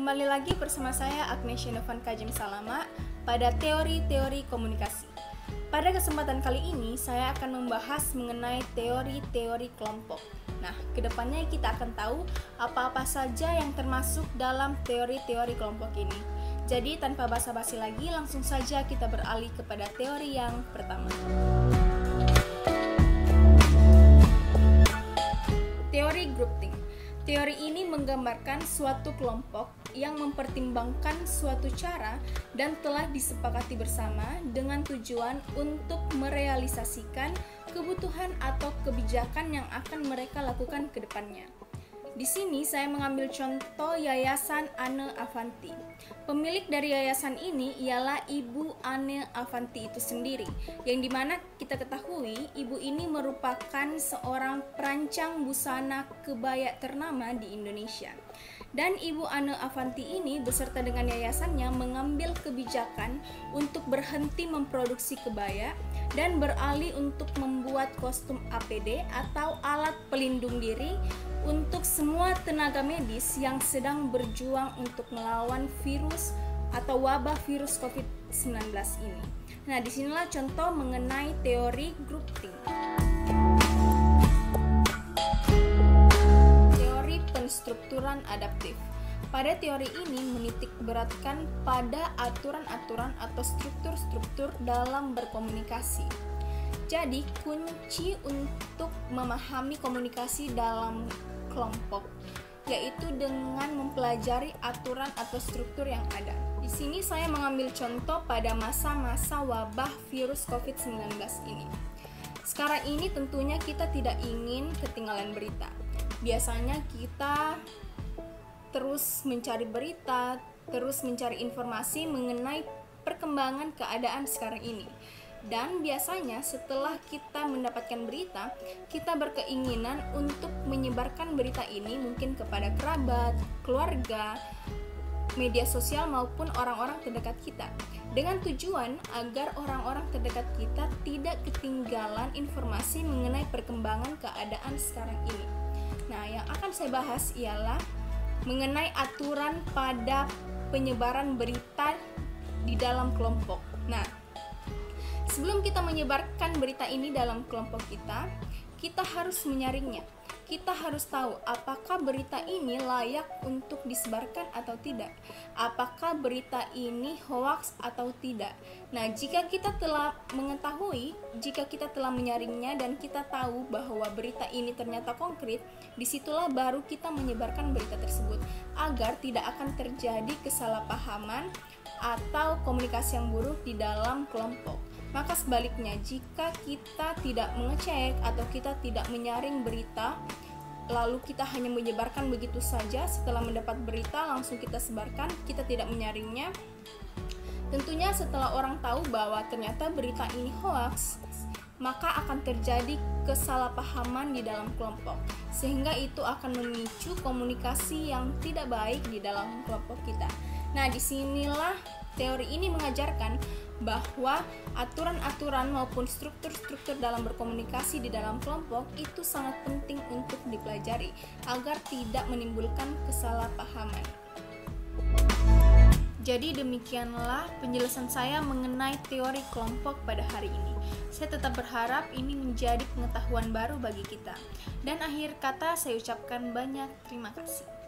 Kembali lagi bersama saya Agnesia Novan Kajem Salama pada teori-teori komunikasi. Pada kesempatan kali ini saya akan membahas mengenai teori-teori kelompok. Nah, kedepannya kita akan tahu apa-apa saja yang termasuk dalam teori-teori kelompok ini. Jadi tanpa basa-basi lagi, langsung saja kita beralih kepada teori yang pertama. Teori grouping. Teori ini menggambarkan suatu kelompok yang mempertimbangkan suatu cara dan telah disepakati bersama dengan tujuan untuk merealisasikan kebutuhan atau kebijakan yang akan mereka lakukan ke depannya. Di sini saya mengambil contoh Yayasan Anne Avanti. Pemilik dari yayasan ini ialah Ibu Anne Avanti itu sendiri, yang dimana kita ketahui ibu ini merupakan seorang perancang busana kebaya ternama di Indonesia. Dan Ibu Anne Avanti ini beserta dengan yayasannya mengambil kebijakan untuk berhenti memproduksi kebaya dan beralih untuk membuat kostum APD atau alat pelindung diri untuk semua tenaga medis yang sedang berjuang untuk melawan virus atau wabah virus COVID-19 ini. Nah, disinilah contoh mengenai teori grouping. Teori penstrukturan adaptif. Pada teori ini menitik beratkan pada aturan-aturan atau struktur-struktur dalam berkomunikasi. Jadi, kunci untuk memahami komunikasi dalam kelompok yaitu dengan mempelajari aturan atau struktur yang ada. Di sini saya mengambil contoh pada masa-masa wabah virus COVID-19 ini. Sekarang ini tentunya kita tidak ingin ketinggalan berita. Biasanya kita terus mencari berita, terus mencari informasi mengenai perkembangan keadaan sekarang ini. Dan biasanya setelah kita mendapatkan berita, kita berkeinginan untuk menyebarkan berita ini mungkin kepada kerabat, keluarga, media sosial maupun orang-orang terdekat kita, dengan tujuan agar orang-orang terdekat kita tidak ketinggalan informasi mengenai perkembangan keadaan sekarang ini. Nah, yang akan saya bahas ialah mengenai aturan pada penyebaran berita di dalam kelompok. Nah, sebelum kita menyebarkan berita ini dalam kelompok kita harus menyaringnya. Kita harus tahu apakah berita ini layak untuk disebarkan atau tidak. Apakah berita ini hoaks atau tidak. Nah, jika kita telah mengetahui, jika kita telah menyaringnya dan kita tahu bahwa berita ini ternyata konkret, disitulah baru kita menyebarkan berita tersebut agar tidak akan terjadi kesalahpahaman atau komunikasi yang buruk di dalam kelompok. Maka sebaliknya, jika kita tidak mengecek atau kita tidak menyaring berita, lalu kita hanya menyebarkan begitu saja, setelah mendapat berita langsung kita sebarkan, kita tidak menyaringnya, tentunya setelah orang tahu bahwa ternyata berita ini hoaks, maka akan terjadi kesalahpahaman di dalam kelompok, sehingga itu akan memicu komunikasi yang tidak baik di dalam kelompok kita. Nah, disinilah teori ini mengajarkan bahwa aturan-aturan maupun struktur-struktur dalam berkomunikasi di dalam kelompok itu sangat penting untuk dipelajari agar tidak menimbulkan kesalahpahaman. Jadi demikianlah penjelasan saya mengenai teori kelompok pada hari ini. Saya tetap berharap ini menjadi pengetahuan baru bagi kita. Dan akhir kata saya ucapkan banyak terima kasih.